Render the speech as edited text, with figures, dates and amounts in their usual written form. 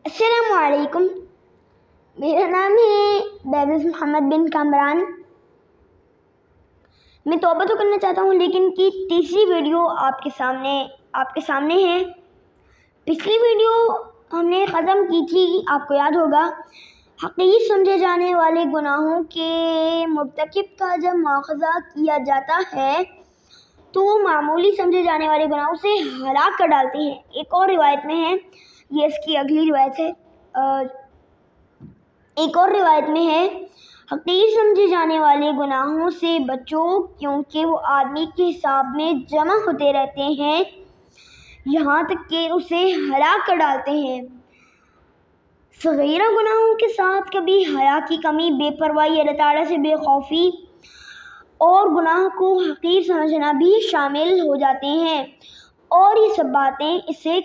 السلام علیکم، میرا نام ہے بیوز محمد بن کامران۔ میں توبہ تو کرنا چاہتا ہوں لیکن کی تیسری ویڈیو آپ کے سامنے ہے۔ پچھلی ویڈیو ہم نے ختم کی تھی، آپ کو یاد ہوگا، حقیر سمجھے جانے والے گناہوں کے مرتکب کا جب مواخذہ کیا جاتا ہے تو وہ معمولی سمجھے جانے والے گناہوں سے ہلاک کر ڈالتے ہیں۔ ایک اور روایت میں ہے، یہ اس کی اگلی روایت ہے، ایک اور روایت میں ہے، حقیر سمجھے جانے والے گناہوں سے بچو کیونکہ وہ آدمی کے حساب میں جمع ہوتے رہتے ہیں یہاں تک کہ اسے ہلاک کر ڈالتے ہیں۔ صغیرہ گناہوں کے ساتھ کبھی حیا کی کمی، بے پرواہی، اللہ تعالیٰ سے بے خوفی اور گناہ کو حقیر سمجھنا بھی شامل ہو جاتے ہیں، اور یہ سب باتیں اس سے